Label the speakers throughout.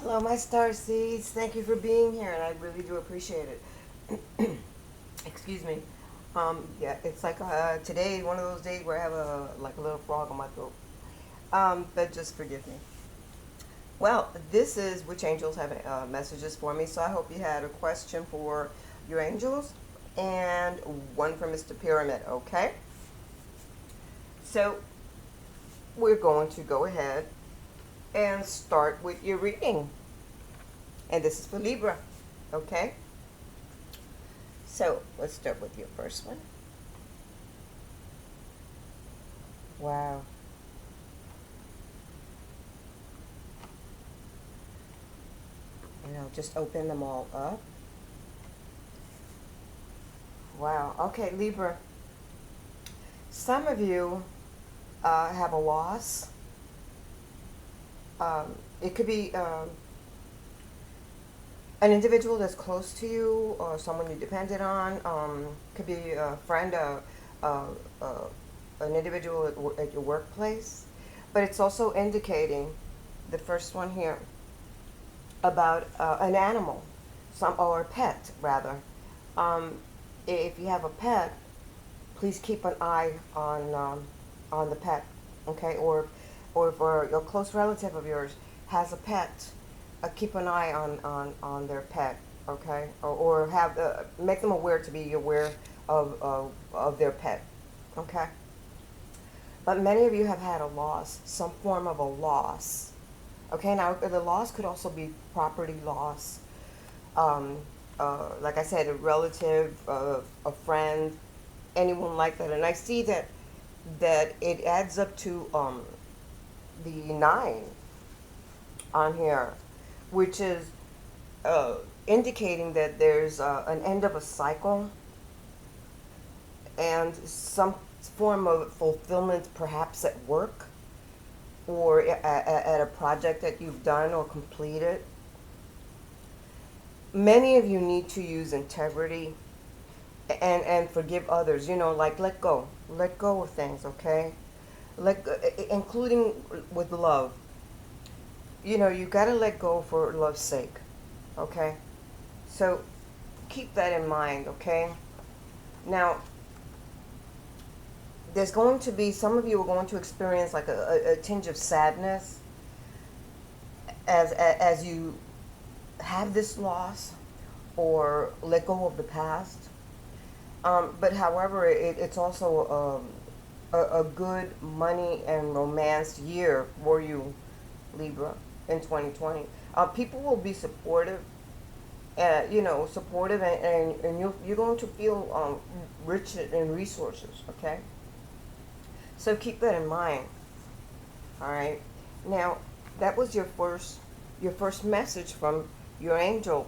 Speaker 1: Hello, my Starseeds. Thank you for being here, and I really do appreciate it. Excuse me. Yeah, it's like today, one of those days where I have a little frog in my throat. But just forgive me. Well, this is which angels have messages for me. So I hope you had a question for your angels and one for Mr. Pyramid. Okay. So we're going to go ahead and start with your reading, and this is for Libra. Okay. So let's start with your first one. Wow. And I'll just open them all up. Wow. Okay, Libra. Some of you have a loss. It could be an individual that's close to you or someone you depended on. Could be a friend, uh, uh, an individual at your workplace. But it's also indicating, the first one here, about an animal, or a pet rather. Um, if you have a pet, please keep an eye on the pet, okay? Or if your close relative of yours has a pet, keep an eye on their pet, okay? Or have make them aware to be aware of their pet, okay? But many of you have had a loss, some form of a loss. Okay, now the loss could also be property loss. Um, like I said, a relative, a friend, anyone like that. And I see that it adds up to the 9 on here, which is uh, indicating that there's an end of a cycle and some form of fulfillment, perhaps at work or at a project that you've done or completed. Many of you need to use integrity and forgive others. Like let go of things. Okay, including with love. You got to let go for love's sake. Okay, so keep that in mind. Okay, now there's going to be, some of you are going to experience like a tinge of sadness as you have this loss or let go of the past. But however, it's also a good money and romance year for you, Libra, in 2020. People will be supportive, supportive, and you're going to feel rich in resources, okay? So keep that in mind, all right? Now, that was your first message from your angels.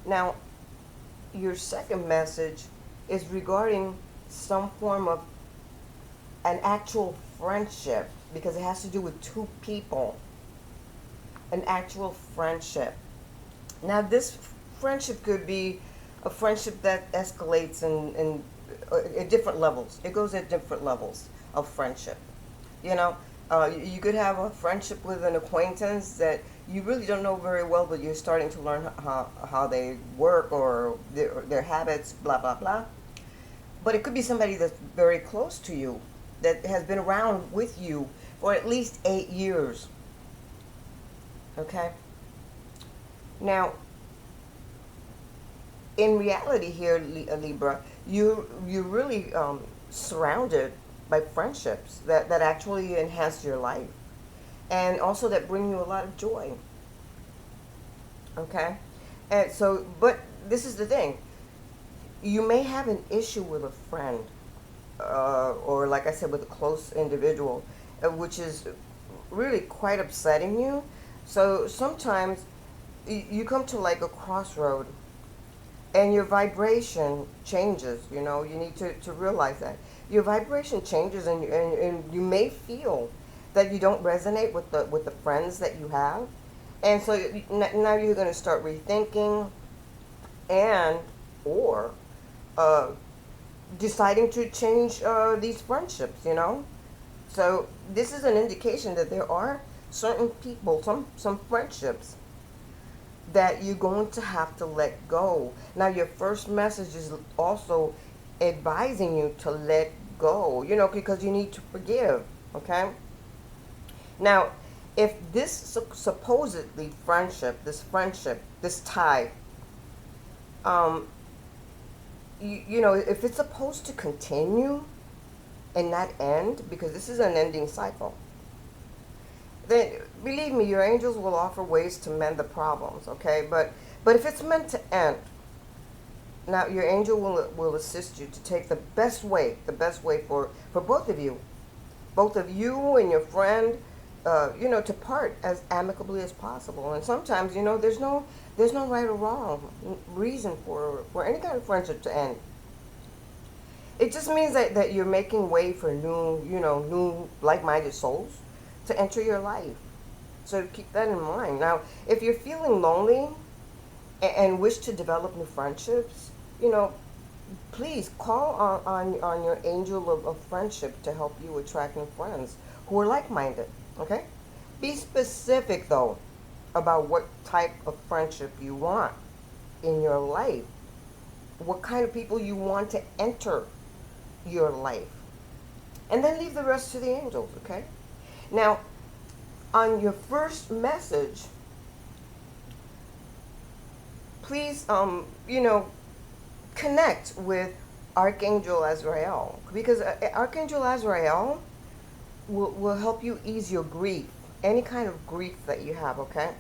Speaker 1: Now, your second message is regarding some form of an actual friendship, because it has to do with two people. An actual friendship. Now, this friendship could be a friendship that escalates at different levels. It goes at different levels of friendship. You know, you could have a friendship with an acquaintance that you really don't know very well, but you're starting to learn how they work or their habits, blah, blah, blah. But it could be somebody that's very close to you, that has been around with you for at least 8 years. Okay? Now, in reality here, Libra, you're really surrounded by friendships that actually enhance your life, and also that bring you a lot of joy. Okay? And so, but this is the thing. You may have an issue with a friend, or like I said, with a close individual, which is really quite upsetting you. So sometimes you come to like a crossroad and your vibration changes. You need to realize that. Your vibration changes, and you may feel that you don't resonate with the friends that you have. And so now you're going to start rethinking and or uh, deciding to change these friendships. So this is an indication that there are certain people, some friendships that you're going to have to let go. Now, your first message is also advising you to let go, because you need to forgive, okay? Now, if this supposedly friendship, this tie, um, if it's supposed to continue and not end, because this is an ending cycle, then believe me, your angels will offer ways to mend the problems, okay? But if it's meant to end, now your angel will assist you to take the best way for both of you and your friend, to part as amicably as possible. And sometimes, there's no right or wrong reason for any kind of friendship to end. It just means that you're making way for new like-minded souls to enter your life. So keep that in mind. Now, if you're feeling lonely and wish to develop new friendships, please call on your angel of friendship to help you attract new friends who are like-minded, okay? Be specific, though, about what type of friendship you want in your life, what kind of people you want to enter your life, and then leave the rest to the angels, okay? Now, on your first message, please, connect with Archangel Azrael, because Archangel Azrael will help you ease your grief, any kind of grief that you have, okay?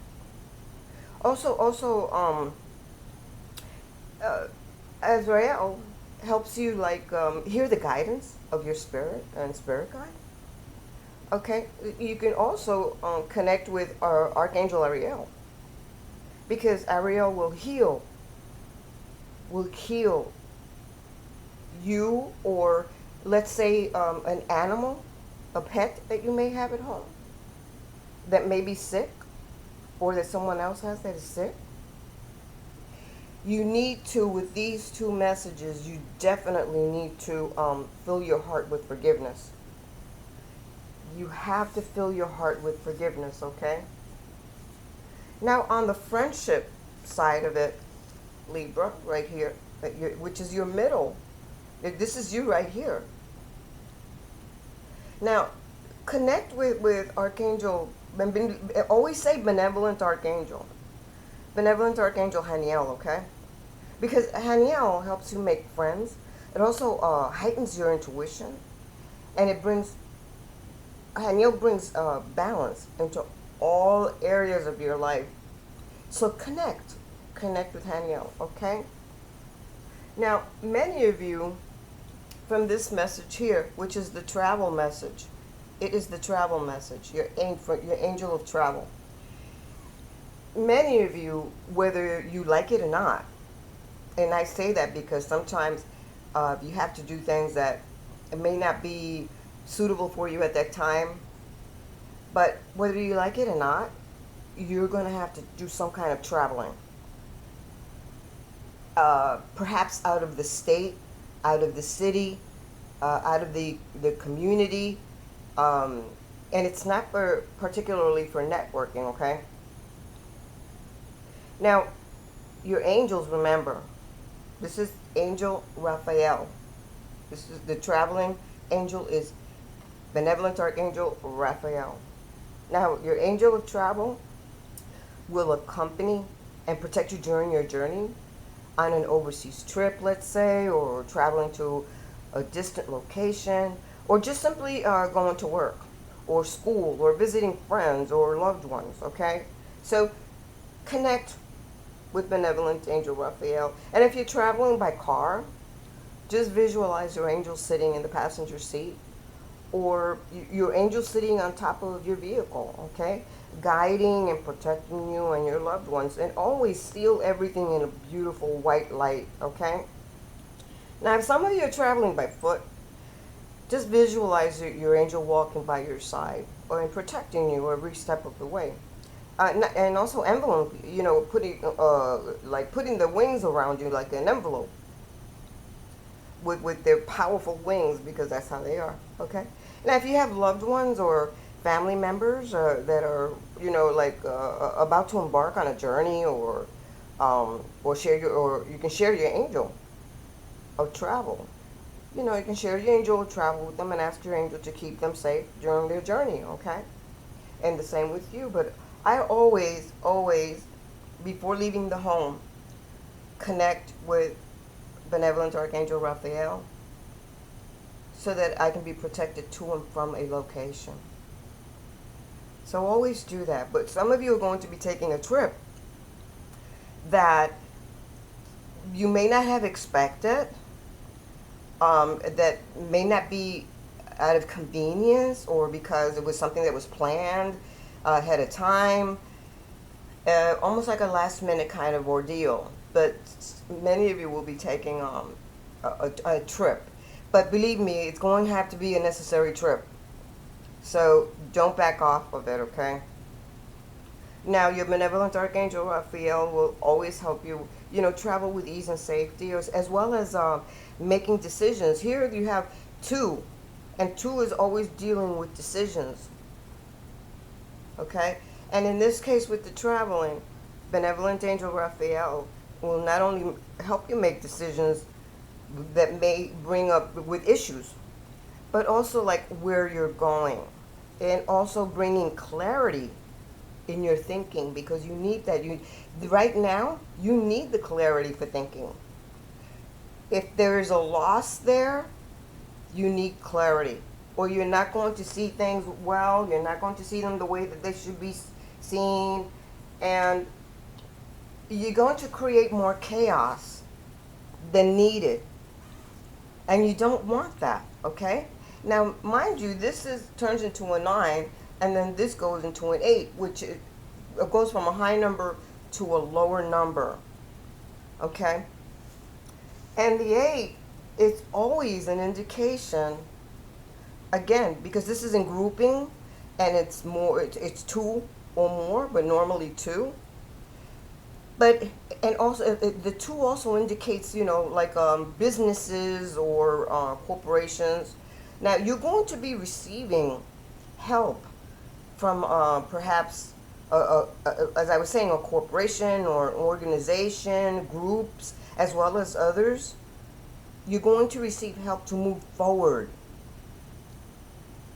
Speaker 1: Also, Azrael helps you hear the guidance of your spirit and spirit guide. Okay, you can also connect with our Archangel Ariel, because Ariel will heal you, or let's say an animal, a pet that you may have at home that may be sick, or that someone else has that is sick. You need to, with these two messages, you definitely need to fill your heart with forgiveness. You have to fill your heart with forgiveness, okay? Now, on the friendship side of it, Libra, right here, which is your middle, this is you right here. Now, connect with Archangel, always say Benevolent Archangel. Benevolent Archangel Haniel, okay? Because Haniel helps you make friends. It also heightens your intuition, and Haniel brings balance into all areas of your life. So connect with Haniel, okay? Now, many of you, from this message here, which is the travel message, it is the travel message, your angel of travel. Many of you, whether you like it or not, and I say that because sometimes you have to do things that it may not be suitable for you at that time, but whether you like it or not, you're going to have to do some kind of traveling. Perhaps out of the state, out of the city, out of the community, and it's not particularly for networking, okay? Now, your angels, remember, this is Angel Raphael. This is the traveling angel is Benevolent Archangel Raphael. Now, your angel of travel will accompany and protect you during your journey on an overseas trip, let's say, or traveling to a distant location, or just simply going to work or school or visiting friends or loved ones, okay? So connect with Benevolent Angel Raphael. And if you're traveling by car, just visualize your angel sitting in the passenger seat, or your angel sitting on top of your vehicle, okay? Guiding and protecting you and your loved ones. And always seal everything in a beautiful white light, okay? Now, if some of you are traveling by foot, just visualize your angel walking by your side and protecting you every step of the way. And also envelope, putting the wings around you like an envelope with their powerful wings, because that's how they are, okay? Now, if you have loved ones or family members that are, like about to embark on a journey, or share your, or you can share your angel of travel. You can share your angel of travel with them and ask your angel to keep them safe during their journey, okay? And the same with you. But I always, before leaving the home, connect with Benevolent Archangel Raphael so that I can be protected to and from a location. So always do that. But some of you are going to be taking a trip that you may not have expected, that may not be out of convenience or because it was something that was planned ahead of time, almost like a last minute kind of ordeal. But many of you will be taking a trip. But believe me, it's going to have to be a necessary trip. So don't back off of it, okay? Now, your Benevolent Archangel Raphael will always help you, travel with ease and safety, as well as making decisions. Here you have 2, and 2 is always dealing with decisions, okay? And in this case with the traveling, Benevolent Angel Raphael will not only help you make decisions that may bring up with issues, but also like where you're going, and also bringing clarity in your thinking, because you need that. Right now you need the clarity for thinking. If there is a loss there, you need clarity, or you're not going to see things well. You're not going to see them the way that they should be seen, and you're going to create more chaos than needed, and you don't want that, okay? Now, mind you, turns into a 9, and then this goes into an 8, which it goes from a high number to a lower number, okay? And the 8 is always an indication, again, because this is in grouping, and it's 2 or more, but normally 2. But, and also, the 2 also indicates, like businesses or corporations. Now, you're going to be receiving help from perhaps, as I was saying, a corporation or organization, groups, as well as others. You're going to receive help to move forward,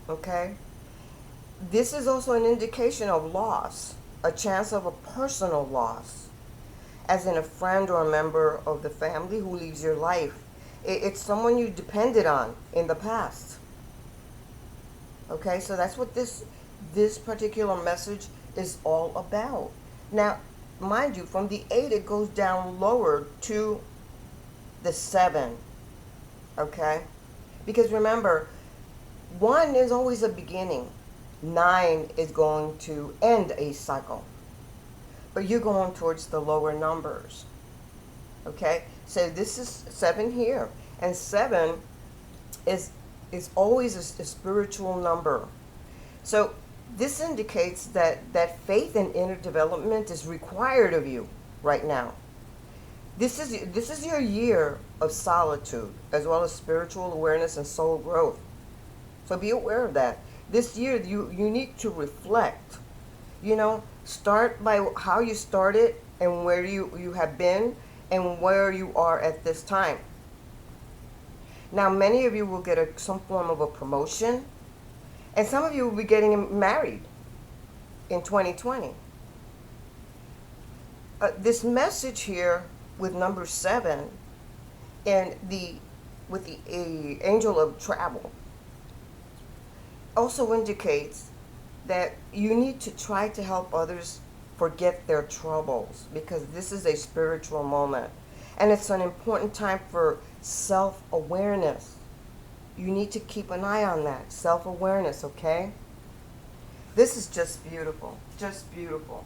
Speaker 1: okay? This is also an indication of loss, a chance of a personal loss, as in a friend or a member of the family who leaves your life. It's someone you depended on in the past. Okay, so that's what this particular message is all about. Now, mind you, from the 8 it goes down lower to the 7. Okay? Because remember, 1 is always a beginning. 9 is going to end a cycle. But you're going towards the lower numbers. Okay? So this is 7 here. And 7 is always a spiritual number. So this indicates that faith and inner development is required of you right now. This is your year of solitude, as well as spiritual awareness and soul growth. So be aware of that. This year you need to reflect. Start by how you started and where you have been and where you are at this time. Now, many of you will get some form of a promotion, and some of you will be getting married in 2020. This message here with number 7 and with the angel of travel also indicates that you need to try to help others forget their troubles, because this is a spiritual moment. And it's an important time for self-awareness. You need to keep an eye on that. Self-awareness, okay? This is just beautiful. Just beautiful.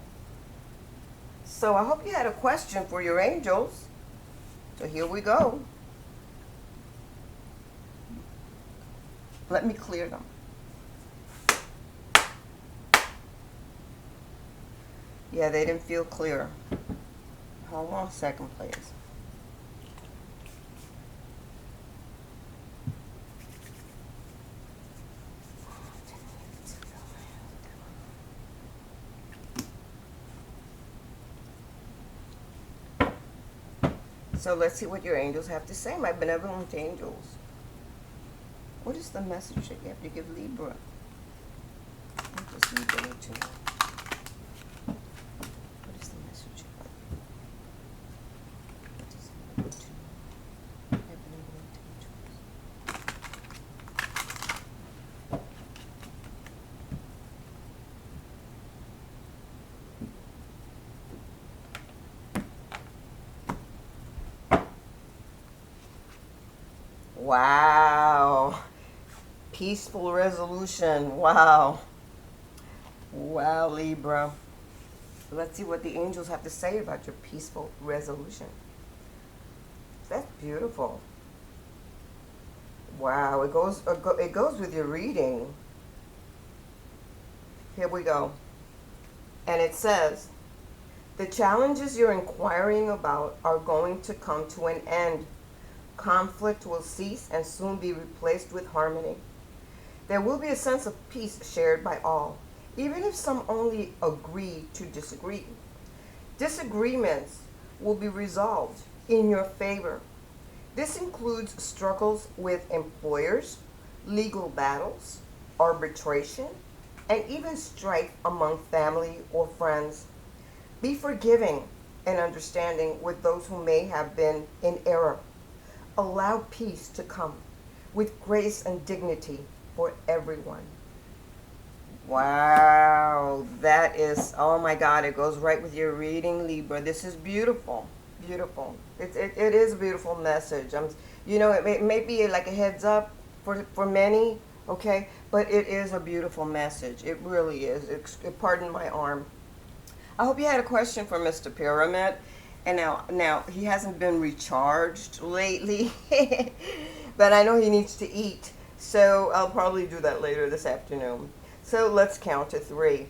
Speaker 1: So I hope you had a question for your angels. So here we go. Let me clear them. Yeah, they didn't feel clear. Hold on a second, please. So let's see what your angels have to say, my benevolent angels. What is the message that you have to give Libra? What does Libra need to know? What is the message? What does Libra need to know? My benevolent angels. Wow. Peaceful resolution. Wow. Wow, Libra. Let's see what the angels have to say about your peaceful resolution. That's beautiful. Wow, it goes with your reading. Here we go. And it says, the challenges you're inquiring about are going to come to an end. Conflict will cease and soon be replaced with harmony. There will be a sense of peace shared by all, even if some only agree to disagree. Disagreements will be resolved in your favor. This includes struggles with employers, legal battles, arbitration, and even strife among family or friends. Be forgiving and understanding with those who may have been in error. Allow peace to come with grace and dignity for everyone. Wow, that is, oh my God, it goes right with your reading, Libra. This is beautiful, beautiful. It is a beautiful message. You know, it may be like a heads up for many, okay, but it is a beautiful message. It really is. Pardon my arm. I hope you had a question for Mr. Pyramid. And now he hasn't been recharged lately, but I know he needs to eat. So I'll probably do that later this afternoon. So let's count to 3.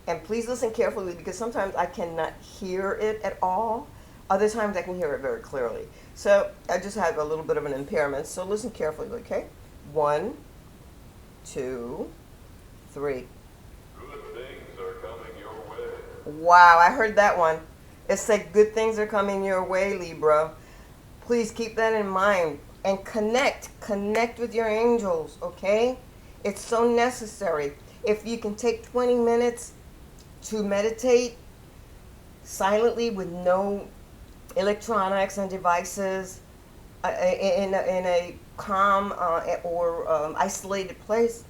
Speaker 1: And please listen carefully because sometimes I cannot hear it at all. Other times I can hear it very clearly. So I just have a little bit of an impairment. So listen carefully, okay? 1, 2, 3.
Speaker 2: Good things are coming your way.
Speaker 1: Wow, I heard that one. It said good things are coming your way, Libra. Please keep that in mind and connect with your angels, okay? It's so necessary. If you can take 20 minutes to meditate silently with no electronics and devices in a calm or isolated place,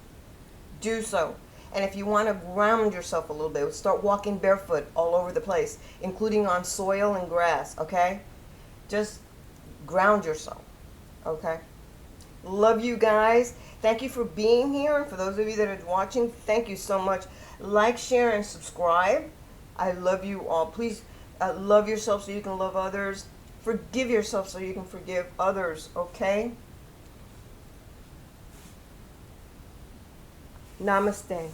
Speaker 1: do so. And if you want to ground yourself a little bit, start walking barefoot all over the place, including on soil and grass, okay? Just ground yourself, okay? Love you guys. Thank you for being here. And for those of you that are watching, thank you so much. Like, share, and subscribe. I love you all. Please love yourself so you can love others. Forgive yourself so you can forgive others, okay? Namaste.